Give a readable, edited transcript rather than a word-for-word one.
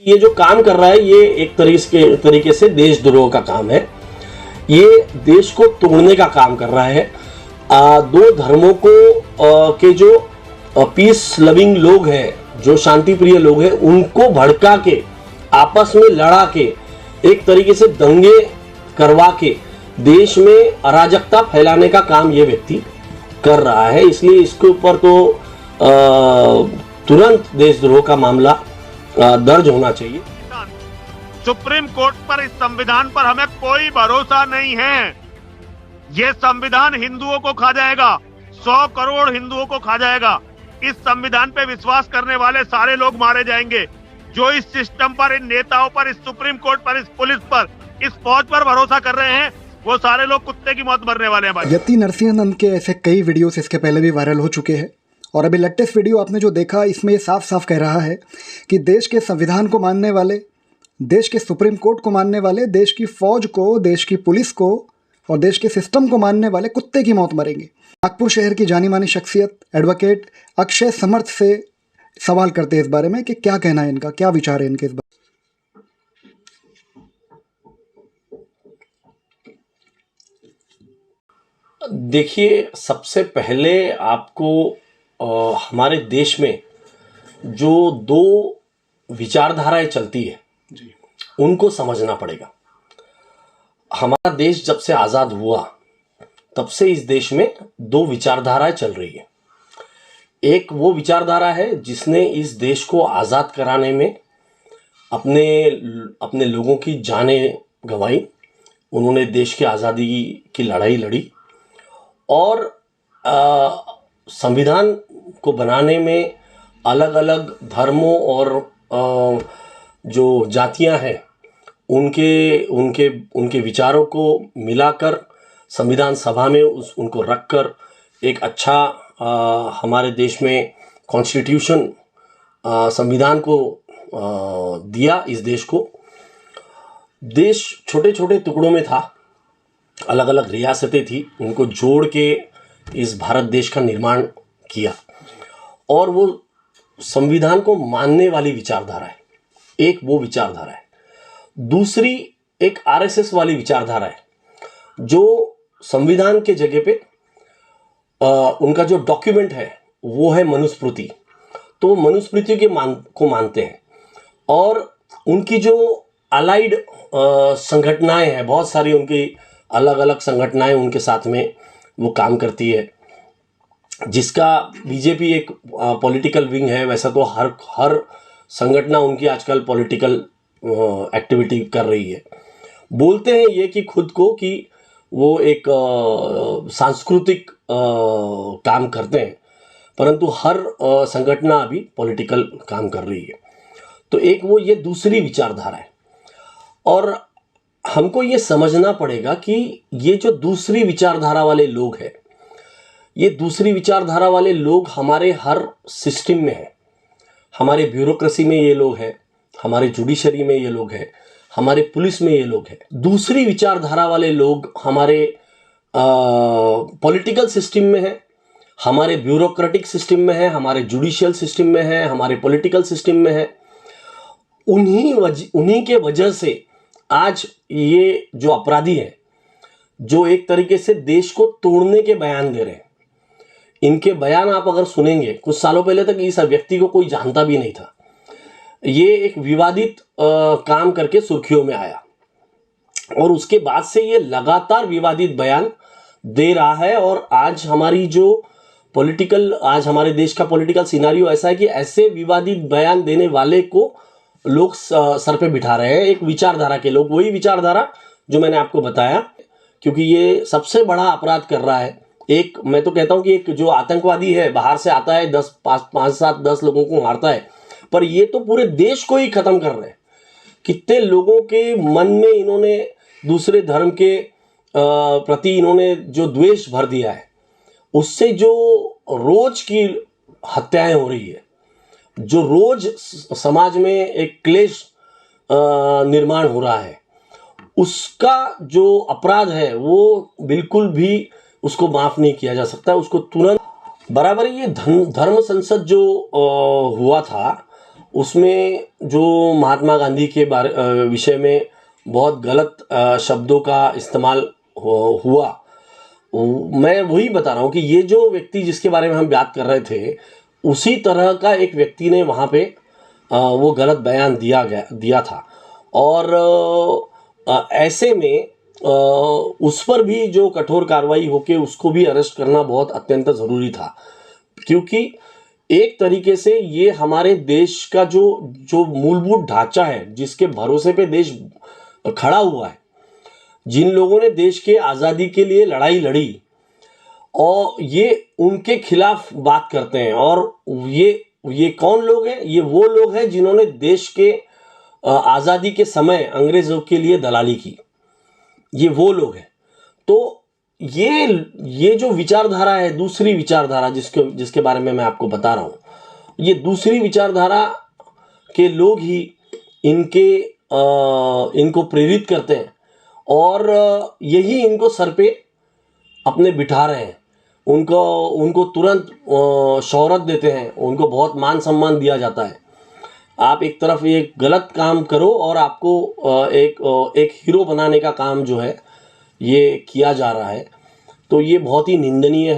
ये जो काम कर रहा है ये एक तरीके से देशद्रोह का काम है। ये देश को तोड़ने का काम कर रहा है। दो धर्मों को के जो पीस लविंग लोग हैं, जो शांति प्रिय लोग हैं, उनको भड़का के आपस में लड़ा के एक तरीके से दंगे करवा के देश में अराजकता फैलाने का काम ये व्यक्ति कर रहा है। इसलिए इसके ऊपर तो तुरंत देशद्रोह का मामला दर्ज होना चाहिए। सुप्रीम कोर्ट पर, इस संविधान पर हमें कोई भरोसा नहीं है। ये संविधान हिंदुओं को खा जाएगा, 100 करोड़ हिंदुओं को खा जाएगा। इस संविधान पे विश्वास करने वाले सारे लोग मारे जाएंगे। जो इस सिस्टम पर, इन नेताओं पर, इस सुप्रीम कोर्ट पर, इस पुलिस पर, इस फौज पर भरोसा कर रहे हैं, वो सारे लोग कुत्ते की मौत मरने वाले हैं। यति नरसिंहन के ऐसे कई वीडियोस इसके पहले भी वायरल हो चुके हैं और अभी लेटेस्ट वीडियो आपने जो देखा, इसमें ये साफ साफ कह रहा है कि देश के संविधान को मानने वाले, देश के सुप्रीम कोर्ट को मानने वाले, देश की फौज को, देश की पुलिस को और देश के सिस्टम को मानने वाले कुत्ते की मौत मरेंगे। नागपुर शहर की जानी मानी शख्सियत एडवोकेट अक्षय समर्थ से सवाल करते हैं इस बारे में कि क्या कहना है इनका, क्या विचार है इनके इस बारे। देखिए, सबसे पहले आपको हमारे देश में जो दो विचारधाराएं चलती है उनको समझना पड़ेगा। हमारा देश जब से आज़ाद हुआ तब से इस देश में दो विचारधाराएं चल रही है। एक वो विचारधारा है जिसने इस देश को आज़ाद कराने में अपने लोगों की जानें गंवाई। उन्होंने देश की आज़ादी की लड़ाई लड़ी और संविधान को बनाने में अलग अलग धर्मों और जो जातियां हैं उनके विचारों को मिलाकर संविधान सभा में उनको रखकर एक अच्छा हमारे देश में कॉन्स्टिट्यूशन संविधान को दिया। इस देश को, देश छोटे छोटे टुकड़ों में था, अलग अलग रियासतें थी, उनको जोड़ के इस भारत देश का निर्माण किया और वो संविधान को मानने वाली विचारधारा है। एक वो विचारधारा है। दूसरी एक आरएसएस वाली विचारधारा है जो संविधान के जगह पे उनका जो डॉक्यूमेंट है वो है मनुस्मृति। तो मनुस्मृति को मानते हैं और उनकी जो अलाइड संगठनाएं हैं, बहुत सारी उनकी अलग अलग संगठनाएं उनके साथ में वो काम करती है, जिसका बीजेपी एक पॉलिटिकल विंग है। वैसा तो हर संगठन उनकी आजकल पॉलिटिकल एक्टिविटी कर रही है। बोलते हैं ये कि खुद को कि वो एक सांस्कृतिक काम करते हैं, परंतु हर संगठन अभी पॉलिटिकल काम कर रही है। तो एक वो ये दूसरी विचारधारा है और हमको ये समझना पड़ेगा कि ये जो दूसरी विचारधारा वाले लोग हैं, ये दूसरी विचारधारा वाले लोग हमारे हर सिस्टम में है। हमारे ब्यूरोक्रेसी में ये लोग हैं, हमारे जुडिशरी में ये लोग हैं, हमारे पुलिस में ये लोग हैं। दूसरी विचारधारा वाले लोग हमारे पॉलिटिकल सिस्टम में है, हमारे ब्यूरोक्रेटिक सिस्टम में है, हमारे जुडिशियल सिस्टम में है, हमारे पॉलिटिकल सिस्टम में है। उन्हीं के वजह से आज ये जो अपराधी हैं, जो एक तरीके से देश को तोड़ने के बयान दे रहे हैं, इनके बयान आप अगर सुनेंगे, कुछ सालों पहले तक इस व्यक्ति को कोई जानता भी नहीं था। ये एक विवादित काम करके सुर्खियों में आया और उसके बाद से ये लगातार विवादित बयान दे रहा है। और आज हमारी जो आज हमारे देश का पॉलिटिकल सिनारियो ऐसा है कि ऐसे विवादित बयान देने वाले को लोग सर पे बिठा रहे हैं। एक विचारधारा के लोग, वही विचारधारा जो मैंने आपको बताया, क्योंकि ये सबसे बड़ा अपराध कर रहा है। एक, मैं तो कहता हूं कि एक जो आतंकवादी है बाहर से आता है, 5-7-10 लोगों को मारता है, पर ये तो पूरे देश को ही खत्म कर रहे हैं। कितने लोगों के मन में इन्होंने दूसरे धर्म के प्रति इन्होंने जो द्वेष भर दिया है, उससे जो रोज की हत्याएं हो रही है, जो रोज समाज में एक क्लेश निर्माण हो रहा है, उसका जो अपराध है वो बिल्कुल भी उसको माफ नहीं किया जा सकता। उसको तुरंत बराबर ये धर्म संसद जो हुआ था उसमें जो महात्मा गांधी के विषय में बहुत गलत शब्दों का इस्तेमाल हुआ, मैं वही बता रहा हूँ कि ये जो व्यक्ति जिसके बारे में हम बात कर रहे थे, उसी तरह का एक व्यक्ति ने वहाँ पे वो गलत बयान दिया था। और ऐसे में उस पर भी जो कठोर कार्रवाई होके उसको भी अरेस्ट करना बहुत अत्यंत ज़रूरी था, क्योंकि एक तरीके से ये हमारे देश का जो मूलभूत ढांचा है, जिसके भरोसे पे देश खड़ा हुआ है, जिन लोगों ने देश के आज़ादी के लिए लड़ाई लड़ी, और ये उनके खिलाफ बात करते हैं। और ये कौन लोग हैं? ये वो लोग हैं जिन्होंने देश के आज़ादी के समय अंग्रेज़ों के लिए दलाली की। ये वो लोग हैं। तो ये जो विचारधारा है, दूसरी विचारधारा जिसके बारे में मैं आपको बता रहा हूँ, ये दूसरी विचारधारा के लोग ही इनको प्रेरित करते हैं, और यही इनको सर पे अपने बिठा रहे हैं। उनको तुरंत शोहरत देते हैं, उनको बहुत मान सम्मान दिया जाता है। आप एक तरफ एक गलत काम करो और आपको एक हीरो बनाने का काम जो है ये किया जा रहा है, तो ये बहुत ही निंदनीय है।